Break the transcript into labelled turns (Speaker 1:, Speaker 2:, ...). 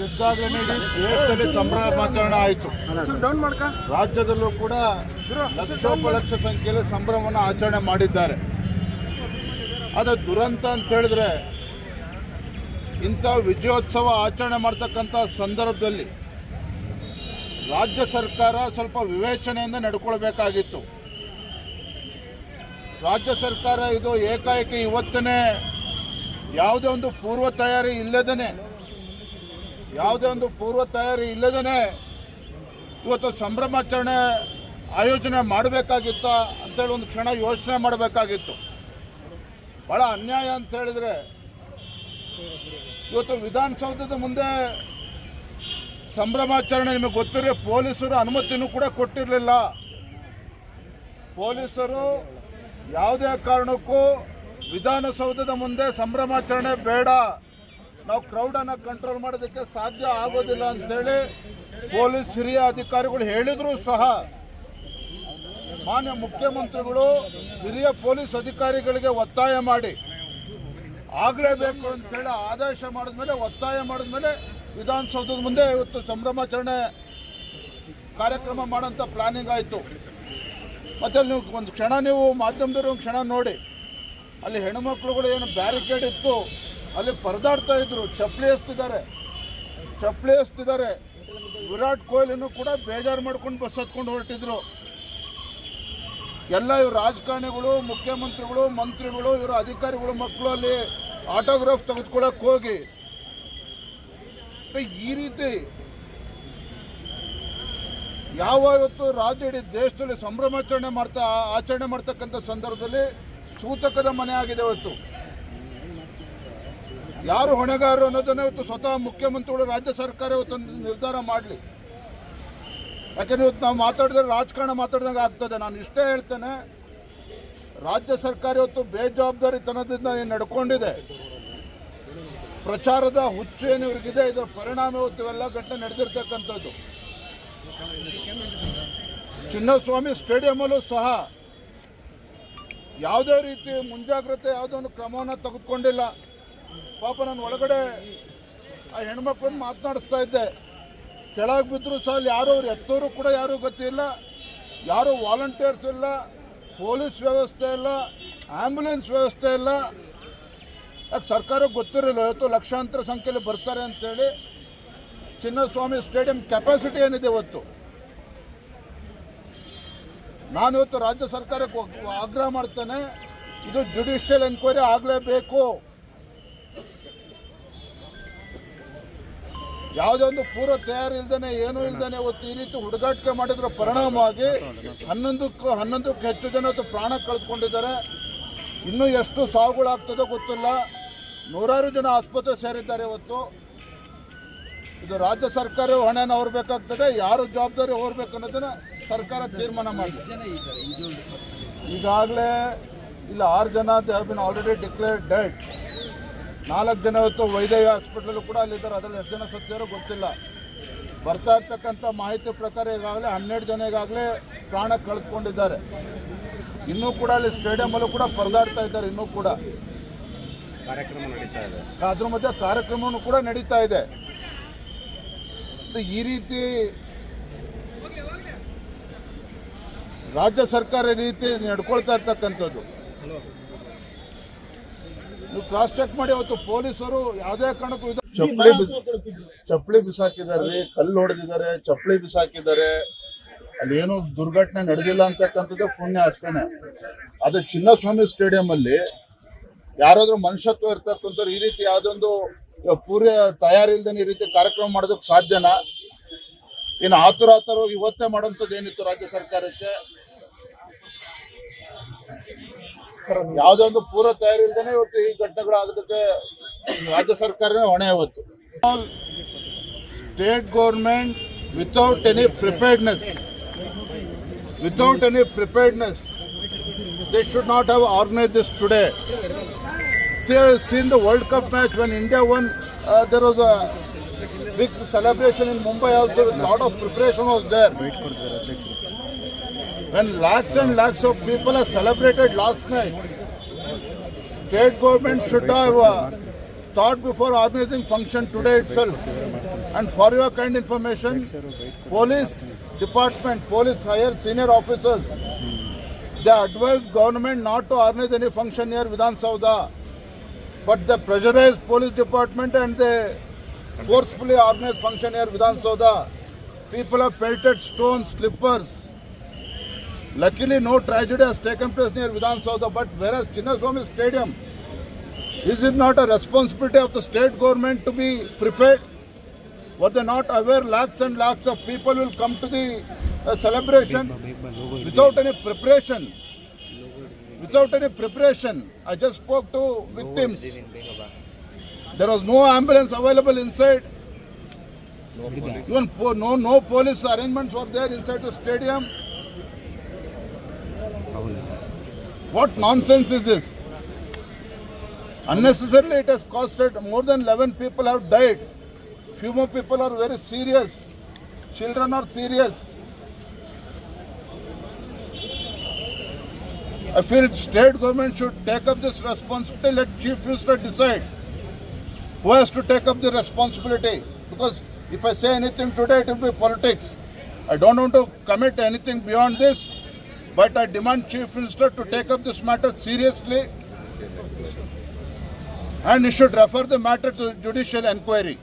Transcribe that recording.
Speaker 1: ಗೆದ್ದಾಗಲೇ ದೇಶದಲ್ಲಿ ಸಂಭ್ರಮಾಚರಣೆ ಆಯಿತು. ರಾಜ್ಯದಲ್ಲೂ ಕೂಡ ಲಕ್ಷೋಪಲಕ್ಷ ಸಂಖ್ಯೆಯಲ್ಲಿ ಸಂಭ್ರಮವನ್ನು ಆಚರಣೆ ಮಾಡಿದ್ದಾರೆ. ಆದರೆ ದುರಂತ ಅಂತ ಹೇಳಿದ್ರೆ ಇಂಥ ವಿಜಯೋತ್ಸವ ಆಚರಣೆ ಮಾಡ್ತಕ್ಕಂಥ ಸಂದರ್ಭದಲ್ಲಿ ರಾಜ್ಯ ಸರ್ಕಾರ ಸ್ವಲ್ಪ ವಿವೇಚನೆಯಿಂದ ನಡ್ಕೊಳ್ಬೇಕಾಗಿತ್ತು. ರಾಜ್ಯ ಸರ್ಕಾರ ಇದು ಏಕಾಏಕಿ ಇವತ್ತನೇ ಯಾವುದೇ ಒಂದು ಪೂರ್ವ ತಯಾರಿ ಇಲ್ಲದೇ ಇವತ್ತು ಸಂಭ್ರಮಾಚರಣೆ ಆಯೋಜನೆ ಮಾಡಬೇಕಾಗಿತ್ತ ಅಂತೇಳಿ ಒಂದು ಕ್ಷಣ ಯೋಚನೆ ಮಾಡಬೇಕಾಗಿತ್ತು. ಭಾಳ ಅನ್ಯಾಯ ಅಂತ ಹೇಳಿದರೆ ಇವತ್ತು ವಿಧಾನಸೌಧದ ಮುಂದೆ ಸಂಭ್ರಮಾಚರಣೆ ನಿಮಗೆ ಗೊತ್ತಿರೋ ಪೊಲೀಸರು ಅನುಮತಿನೂ ಕೂಡ ಕೊಟ್ಟಿರಲಿಲ್ಲ. ಪೊಲೀಸರು ಯಾವುದೇ ಕಾರಣಕ್ಕೂ ವಿಧಾನಸೌಧದ ಮುಂದೆ ಸಂಭ್ರಮಾಚರಣೆ ಬೇಡ, ನಾವು ಕ್ರೌಡನ್ನು ಕಂಟ್ರೋಲ್ ಮಾಡೋದಕ್ಕೆ ಸಾಧ್ಯ ಆಗೋದಿಲ್ಲ ಅಂತೇಳಿ ಪೊಲೀಸ್ ಹಿರಿಯ ಅಧಿಕಾರಿಗಳು ಹೇಳಿದರೂ ಸಹ ಮಾನ್ಯ ಮುಖ್ಯಮಂತ್ರಿಗಳು ಹಿರಿಯ ಪೊಲೀಸ್ ಅಧಿಕಾರಿಗಳಿಗೆ ಒತ್ತಾಯ ಮಾಡಿ ಆಗಲೇಬೇಕು ಅಂತೇಳಿ ಆದೇಶ ಮಾಡಿದ್ಮೇಲೆ ಒತ್ತಾಯ ಮಾಡಿದ್ಮೇಲೆ ವಿಧಾನಸೌಧದ ಮುಂದೆ ಇವತ್ತು ಸಂಭ್ರಮಾಚರಣೆ ಕಾರ್ಯಕ್ರಮ ಮಾಡೋಂಥ ಪ್ಲಾನಿಂಗ್ ಆಯಿತು. ಮತ್ತು ನೀವು ಒಂದು ಕ್ಷಣ ನೀವು ಮಾಧ್ಯಮದವರು ಒಂದು ಕ್ಷಣ ನೋಡಿ, ಅಲ್ಲಿ ಹೆಣ್ಣುಮಕ್ಳುಗಳು ಏನು ಬ್ಯಾರಿಕೇಡ್ ಇತ್ತು ಅಲ್ಲಿ ಪರದಾಡ್ತಾ ಇದ್ರು, ಚಪ್ಪಲಿ ಎಸ್ತಿದ್ದಾರೆ. ವಿರಾಟ್ ಕೊಹ್ಲಿನೂ ಕೂಡ ಬೇಜಾರು ಮಾಡ್ಕೊಂಡು ಬಸ್ ಹತ್ಕೊಂಡು ಹೊರಟಿದ್ರು. ಎಲ್ಲ ಇವರು ರಾಜಕಾರಣಿಗಳು, ಮುಖ್ಯಮಂತ್ರಿಗಳು, ಮಂತ್ರಿಗಳು, ಇವರ ಅಧಿಕಾರಿಗಳು ಮಕ್ಕಳು ಅಲ್ಲಿ ಆಟೋಗ್ರಾಫ್ ತೆಗೆದುಕೊಳ್ಳಕ್ಕೆ ಹೋಗಿ ಈ ರೀತಿ ಇವತ್ತು ರಾಜ್ಯ ಇಡೀ ದೇಶದಲ್ಲಿ ಸಂಭ್ರಮಾಚರಣೆ ಆಚರಣೆ ಮಾಡ್ತಕ್ಕಂಥ ಸಂದರ್ಭದಲ್ಲಿ ಸೂತಕದ ಮನೆ ಆಗಿದೆ. ಇವತ್ತು ಯಾರು ಹೊಣೆಗಾರರು ಅನ್ನೋದನ್ನ ಇವತ್ತು ಸ್ವತಃ ಮುಖ್ಯಮಂತ್ರಿಗಳು, ರಾಜ್ಯ ಸರ್ಕಾರ ಇವತ್ತು ನಿರ್ಧಾರ ಮಾಡಲಿ. ಯಾಕೆಂದ್ರೆ ಇವತ್ತು ನಾವು ಮಾತಾಡಿದ್ರೆ ರಾಜಕಾರಣ ಮಾತಾಡಿದಂಗೆ ಆಗ್ತದೆ. ನಾನು ಇಷ್ಟೇ ಹೇಳ್ತೇನೆ, ರಾಜ್ಯ ಸರ್ಕಾರ ಇವತ್ತು ಬೇಜವಾಬ್ದಾರಿತನದಿಂದ ಏನು ನಡ್ಕೊಂಡಿದೆ, ಪ್ರಚಾರದ ಹುಚ್ಚು ಏನು ಇವ್ರಿಗಿದೆ, ಇದರ ಪರಿಣಾಮ ಇವತ್ತು ಇವೆಲ್ಲ ಘಟನೆ ನಡೆದಿರ್ತಕ್ಕಂಥದ್ದು. ಚಿನ್ನಸ್ವಾಮಿ ಸ್ಟೇಡಿಯಮಲ್ಲೂ ಸಹ ಯಾವುದೇ ರೀತಿ ಮುಂಜಾಗ್ರತೆ ಯಾವುದೋ ಒಂದು ಕ್ರಮವನ್ನು ತೆಗೆದುಕೊಂಡಿಲ್ಲ. ಪಾಪ ನಾನು ಒಳಗಡೆ ಆ ಹೆಣ್ಮಕ್ಳನ್ನು ಮಾತನಾಡಿಸ್ತಾ ಇದ್ದೆ, ಕೆಳಗೆ ಬಿದ್ದರೂ ಸಹ ಯಾರು ಅವ್ರು ಎತ್ತೋರು ಕೂಡ ಯಾರೂ ಗೊತ್ತಿಲ್ಲ, ಯಾರು ವಾಲಂಟಿಯರ್ಸ್ ಇಲ್ಲ, ಪೊಲೀಸ್ ವ್ಯವಸ್ಥೆ ಇಲ್ಲ, ಆ್ಯಂಬುಲೆನ್ಸ್ ವ್ಯವಸ್ಥೆ ಇಲ್ಲ. ಯಾಕೆ ಸರ್ಕಾರಕ್ಕೆ ಗೊತ್ತಿರಲಿಲ್ಲ ಇವತ್ತು ಲಕ್ಷಾಂತರ ಸಂಖ್ಯೆಯಲ್ಲಿ ಬರ್ತಾರೆ ಅಂತೇಳಿ. ಚಿನ್ನಸ್ವಾಮಿ ಸ್ಟೇಡಿಯಂ ಕೆಪಾಸಿಟಿ ಏನಿದೆ ಇವತ್ತು. ನಾನು ಇವತ್ತು ರಾಜ್ಯ ಸರ್ಕಾರಕ್ಕೆ ಆಗ್ರಹ ಮಾಡ್ತೇನೆ, ಇದು ಜುಡಿಷಿಯಲ್ ಎನ್ಕ್ವೈರಿ ಆಗಲೇಬೇಕು. ಯಾವುದೇ ಒಂದು ಪೂರ್ವ ತಯಾರಿ ಇಲ್ದೇನೆ ಏನೂ ಇಲ್ದೇನೆ ಇವತ್ತು ಈ ರೀತಿ ಹುಡುಗಾಟಿಕೆ ಮಾಡಿದ್ರ ಪರಿಣಾಮವಾಗಿ 11ಕ್ಕೂ ಹೆಚ್ಚು ಜನ ಇವತ್ತು ಪ್ರಾಣ ಕಳೆದುಕೊಂಡಿದ್ದಾರೆ. ಇನ್ನೂ ಎಷ್ಟು ಸಾವುಗಳಾಗ್ತದೋ ಗೊತ್ತಿಲ್ಲ. ನೂರಾರು ಜನ ಆಸ್ಪತ್ರೆ ಸೇರಿದ್ದಾರೆ. ಇವತ್ತು ಇದು ರಾಜ್ಯ ಸರ್ಕಾರ ಹೊಣೆನ ಹೊರಬೇಕಾಗ್ತದೆ. ಯಾರು ಜವಾಬ್ದಾರಿ ಹೊರಬೇಕು ಅನ್ನೋದನ್ನ ಸರ್ಕಾರ ತೀರ್ಮಾನ ಮಾಡಿದೆ. ಈಗಾಗಲೇ ಇಲ್ಲ 6 ಜನ they have been already declared dead. 4 ಜನ ಇವತ್ತು ವೈದ್ಯ ಹಾಸ್ಪಿಟಲ್ ಕೂಡ ಅಲ್ಲಿದ್ದಾರೆ. ಅದರಲ್ಲಿ ಎಷ್ಟು ಜನ ಸತ್ತಿರೋ ಗೊತ್ತಿಲ್ಲ. ಬರ್ತಾ ಇರ್ತಕ್ಕಂಥ ಮಾಹಿತಿ ಪ್ರಕಾರ ಈಗಾಗಲೇ 12 ಜನ ಈಗಾಗಲೇ ಪ್ರಾಣ ಕಳೆದುಕೊಂಡಿದ್ದಾರೆ. ಇನ್ನೂ ಕೂಡ ಅಲ್ಲಿ ಸ್ಟೇಡಿಯಮಲ್ಲೂ ಕೂಡ ಪರದಾಡ್ತಾ ಇದ್ದಾರೆ. ಇನ್ನೂ ಕೂಡ
Speaker 2: ಕಾರ್ಯಕ್ರಮ ನಡೀತಾ ಇದೆ.
Speaker 1: ಅದ್ರ ಮಧ್ಯೆ ಕಾರ್ಯಕ್ರಮವೂ ಕೂಡ ನಡೀತಾ ಇದೆ. ಈ ರೀತಿ ರಾಜ್ಯ ಸರ್ಕಾರ ಈ ರೀತಿ ನಡ್ಕೊಳ್ತಾ ಇರ್ತಕ್ಕಂಥದ್ದು ನೀವು ಕ್ರಾಸ್ ಚೆಕ್ ಮಾಡಿ. ಅವತ್ತು ಪೊಲೀಸರು ಯಾವುದೇ ಕಾರಣಕ್ಕೂ ಚಪ್ಪಲಿ ಬಿಸಾಕಿದ್ದಾರೆ, ಕಲ್ಲು ಹೊಡೆದಿದ್ದಾರೆ, ಚಪ್ಪಲಿ ಬಿಸಾಕಿದ್ದಾರೆ. ಅಲ್ಲಿ ಏನೋ ದುರ್ಘಟನೆ ನಡೆದಿಲ್ಲ ಅಂತಕ್ಕಂಥದ್ದು ಪುಣ್ಯ ಅಷ್ಟೇನೆ. ಅದು ಚಿನ್ನಸ್ವಾಮಿ ಸ್ಟೇಡಿಯಂ ಅಲ್ಲಿ ಯಾರಾದ್ರೂ ಮನುಷ್ಯತ್ವ ಇರ್ತಕ್ಕಂಥವ್ರು ಈ ರೀತಿ ಯಾವುದೊಂದು ಪೂರ್ವ ತಯಾರಿ ಇಲ್ದೇನೆ ಈ ರೀತಿ ಕಾರ್ಯಕ್ರಮ ಮಾಡೋದಕ್ಕೆ ಸಾಧ್ಯನಾ? ಇನ್ನು ಆತುರಾತರವಾಗಿ ಇವತ್ತೇ ಮಾಡೋಂಥದ್ದು ಏನಿತ್ತು ರಾಜ್ಯ ಸರ್ಕಾರಕ್ಕೆ? ಯಾವುದೇ ಒಂದು ಪೂರ್ವ ತಯಾರಿ ಇಲ್ದೇನೆ ಇವತ್ತು ಈ ಘಟನೆಗಳಾಗೋದಕ್ಕೆ ರಾಜ್ಯ ಸರ್ಕಾರನೇ ಹೊಣೆ. ಇವತ್ತು state government without any preparedness they should not have organized this today. See in the World Cup match when India won, there was a big celebration in Mumbai also. A lot of preparation was there. When lakhs and lakhs of people have celebrated last night, state government should have thought before organizing function today itself. And for your kind information, police department, police higher senior officers, they advised government not to organize any function near Vidhan Saudha, but they pressurized police department and they forcefully organized function near Vidhan Saudha. People have pelted stones, slippers. Luckily, no tragedy has taken place near Vidhan Saudha, but whereas Chinnaswamy Stadium, is it not a responsibility of the state government to be prepared? Were they not aware lakhs and lakhs of people will come to the celebration without any preparation? Without any preparation. I just spoke to victims. There was no ambulance available inside. Even no police arrangements were there inside the stadium. What nonsense is this? Unnecessarily it has costed more than 11 people have died. Few more people are very serious. Children are serious. I feel state government should take up this responsibility. Let Chief Minister decide who has to take up the responsibility. Because if I say anything today, it will be politics. I don't want to commit anything beyond this, but I demand Chief Minister to take up this matter seriously and he should refer the matter to judicial inquiry.